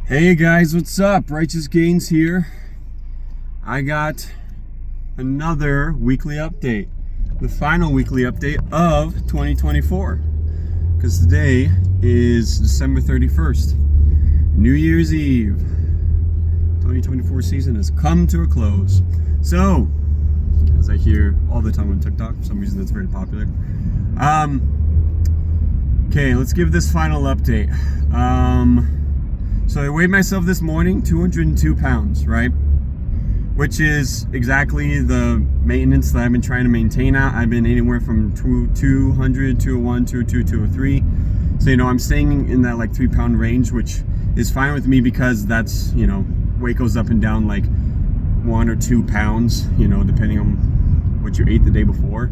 Hey guys, what's up? Righteous Gains here. I got another weekly update. The final weekly update of 2024. Because today is December 31st. New Year's Eve. 2024 season has come to a close. So, as I hear all the time on TikTok, for some reason that's very popular. Okay, let's give this final update. So I weighed myself this morning, 202 pounds, right? Which is exactly the maintenance that I've been trying to maintain at. I've been anywhere from 200, 201, 202, 203. So, I'm staying in that like 3 pound range, which is fine with me because that's, weight goes up and down like 1 or 2 pounds, depending on what you ate the day before.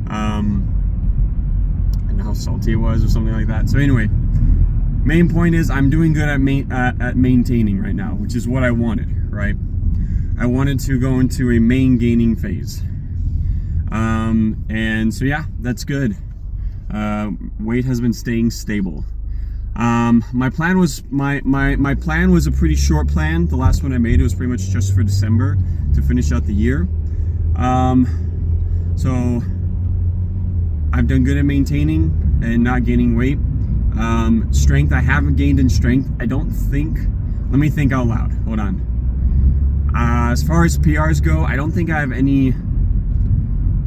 And how salty it was or something like that. So anyway, main point is I'm doing good at maintaining right now, which is what I wanted, right? I wanted to go into a main gaining phase. And so yeah, that's good. Weight has been staying stable. My plan was my plan was a pretty short plan. The last one I made, it was pretty much just for December to finish out the year. So I've done good at maintaining and not gaining weight. Strength, I haven't gained in strength. I don't think, let me think out loud. Hold on. As far as PRs go, I don't think I have any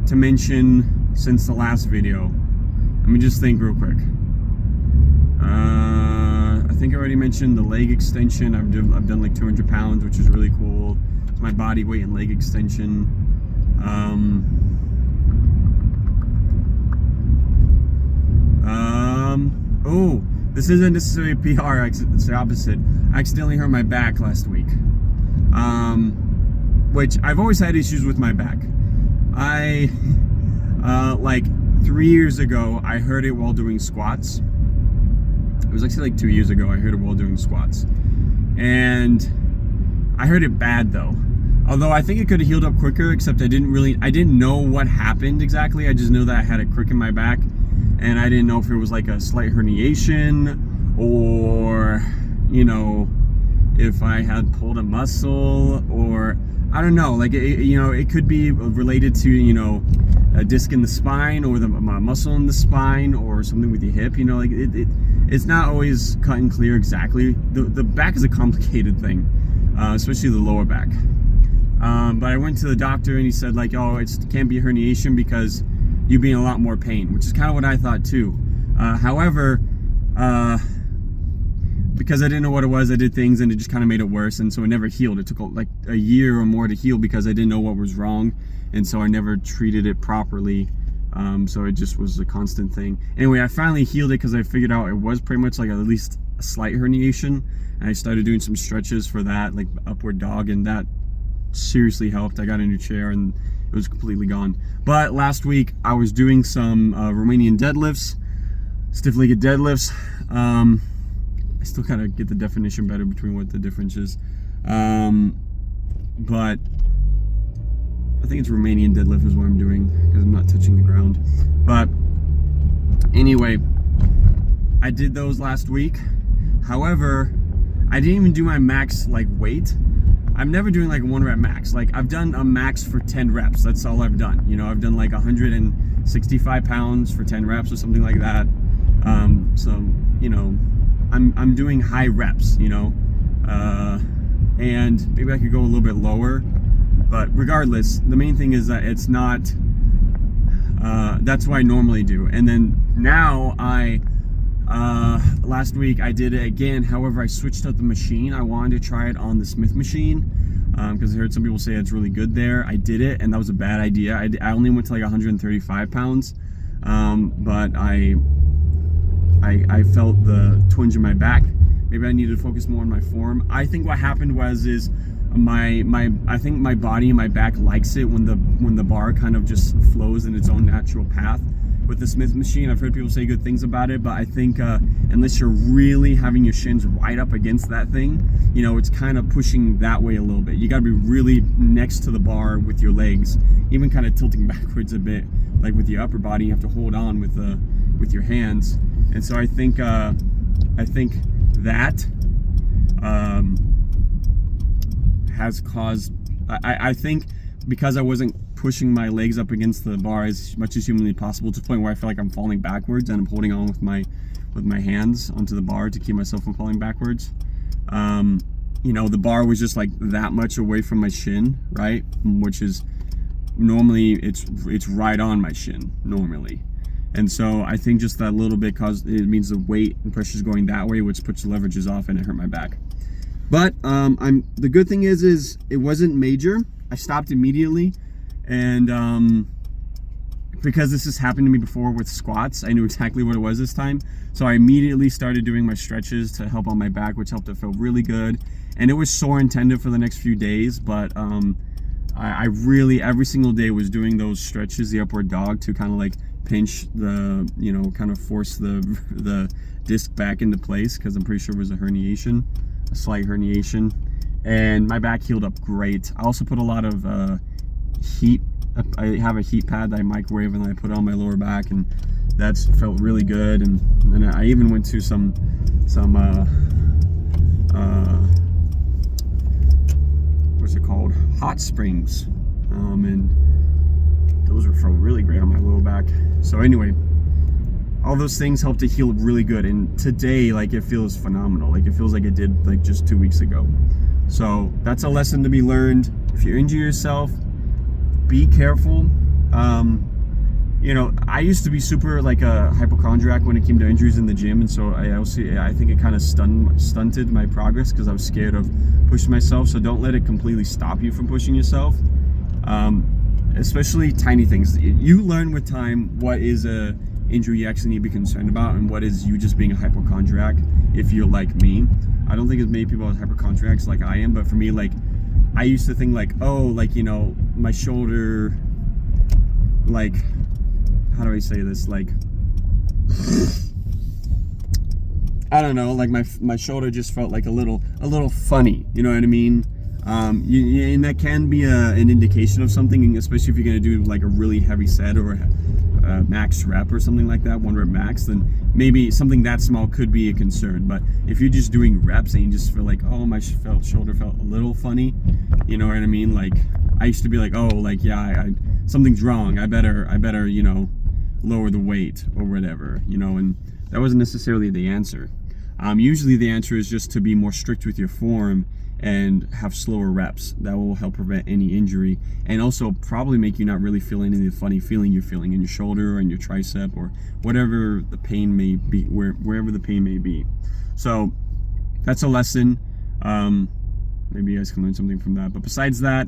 to mention since the last video. Let me just think real quick. I think I already mentioned the leg extension. I've done like 200 pounds, which is really cool. It's my body weight and leg extension. Oh, this isn't necessarily a PR, it's the opposite. I accidentally hurt my back last week. Which I've always had issues with my back. Like 3 years ago, I hurt it while doing squats. It was actually like 2 years ago, I hurt it while doing squats. And I hurt it bad though. Although I think it could have healed up quicker, except I didn't know what happened exactly. I just knew that I had a crick in my back. And I didn't know if it was like a slight herniation or, if I had pulled a muscle or, I don't know, like, it could be related to, a disc in the spine or my muscle in the spine or something with your hip, it's not always cut and clear exactly. The back is a complicated thing, especially the lower back. But I went to the doctor and he said like, oh, it can't be a herniation because you'd be in a lot more pain, which is kind of what I thought too. However, because I didn't know what it was, I did things and it just kind of made it worse, and so it never healed. It took like a year or more to heal because I didn't know what was wrong, and so I never treated it properly. So it just was a constant thing. Anyway, I finally healed it because I figured out it was pretty much like at least a slight herniation, and I started doing some stretches for that, like upward dog, and that seriously helped. I got a new chair and it was completely gone. But last week I was doing some Romanian deadlifts, stiff-legged deadlifts. I still kind of get the definition better between what the difference is. But I think it's Romanian deadlift is what I'm doing because I'm not touching the ground. But anyway, I did those last week. However, I didn't even do my max like weight. I'm never doing like a 1 rep max. Like I've done a max for 10 reps. That's all I've done. I've done like 165 pounds for 10 reps or something like that. So, I'm doing high reps, and maybe I could go a little bit lower, but regardless, the main thing is that it's not, that's what I normally do. And then now last week I did it again. However, I switched out the machine. I wanted to try it on the Smith machine because I heard some people say it's really good there. I did it and that was a bad idea. I only went to like 135 pounds, but I felt the twinge in my back. Maybe I needed to focus more on my form. I think what happened I think my body and my back likes it when the bar kind of just flows in its own natural path. With the Smith machine, I've heard people say good things about it, but I think unless you're really having your shins right up against that thing, it's kind of pushing that way a little bit. You got to be really next to the bar with your legs, even kind of tilting backwards a bit, like with your upper body. You have to hold on with your hands. And so I think that has caused, I think because I wasn't pushing my legs up against the bar as much as humanly possible, to the point where I feel like I'm falling backwards, and I'm holding on with my hands onto the bar to keep myself from falling backwards. You know, the bar was just like that much away from my shin, right? Which is normally it's right on my shin normally. And so I think just that little bit it means the weight and pressure is going that way, which puts the leverages off, and it hurt my back. But the good thing is it wasn't major. I stopped immediately, and because this has happened to me before with squats, I knew exactly what it was this time. So I immediately started doing my stretches to help on my back, which helped it feel really good. And it was sore and tender for the next few days, but I really every single day was doing those stretches, the upward dog, to kind of like pinch the, you know, kind of force the disc back into place, because I'm pretty sure it was a slight herniation, and my back healed up great. I also put a lot of heat. I have a heat pad that I microwave and I put on my lower back, and that's felt really good. And then I even went to some what's it called, hot springs, and those felt really great on my lower back. So anyway, all those things helped to heal really good, and today, like, it feels phenomenal. Like, it feels like it did like just 2 weeks ago. So that's a lesson to be learned. If you injure yourself, be careful. You know, I used to be super like a hypochondriac when it came to injuries in the gym, and so I think it kind of stunted my progress because I was scared of pushing myself. So don't let it completely stop you from pushing yourself, especially tiny things. You learn with time what is a injury you actually need to be concerned about, and what is you just being a hypochondriac if you're like me. I don't think as many people are hypochondriacs like I am, but for me, like, I used to think like, oh, like, you know, my shoulder, like, how do I say this? Like, I don't know, like my shoulder just felt like a little funny, you know what I mean? And that can be an indication of something, especially if you're going to do like a really heavy set or a max rep or something like that, 1 rep max, then maybe something that small could be a concern. But if you're just doing reps and you just feel like, oh, my shoulder felt a little funny, you know what I mean? Like, I used to be like, oh, like, yeah, something's wrong. I better, you know, lower the weight or whatever, you know, and that wasn't necessarily the answer. Usually the answer is just to be more strict with your form and have slower reps. That will help prevent any injury, and also probably make you not really feel any of the funny feeling you're feeling in your shoulder or in your tricep or whatever the pain may be, wherever the pain may be. So that's a lesson. Maybe you guys can learn something from that. But besides that,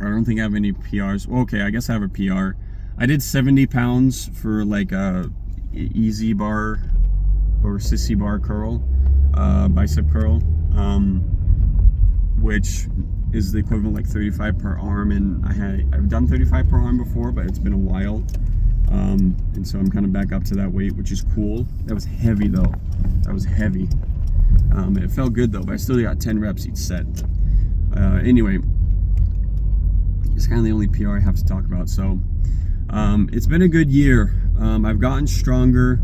I don't think I have any PRs. Well, okay, I guess I have a PR. I did 70 pounds for like a easy bar or sissy bar curl, bicep curl, which is the equivalent like 35 per arm. And I've done 35 per arm before, but it's been a while, and so I'm kind of back up to that weight, which is cool. That was heavy though. That was heavy. It felt good though, but I still got 10 reps each set. Anyway, it's kind of the only PR I have to talk about. So it's been a good year. I've gotten stronger.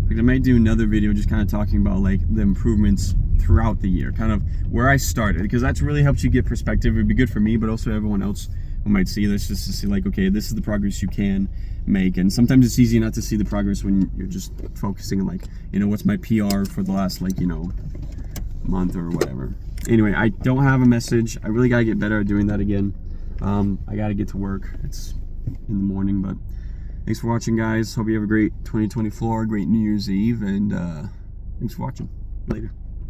I might do another video just kind of talking about like the improvements throughout the year, kind of where I started, because that's really helps you get perspective. It'd be good for me, but also everyone else who might see this, just to see like, okay, this is the progress you can make. And sometimes it's easy not to see the progress when you're just focusing on like, you know, what's my PR for the last, like, you know, month or whatever. Anyway, I don't have a message. I really got to get better at doing that again. I got to get to work. It's in the morning, but thanks for watching, guys. Hope you have a great 2024, great New Year's Eve, and thanks for watching. Later.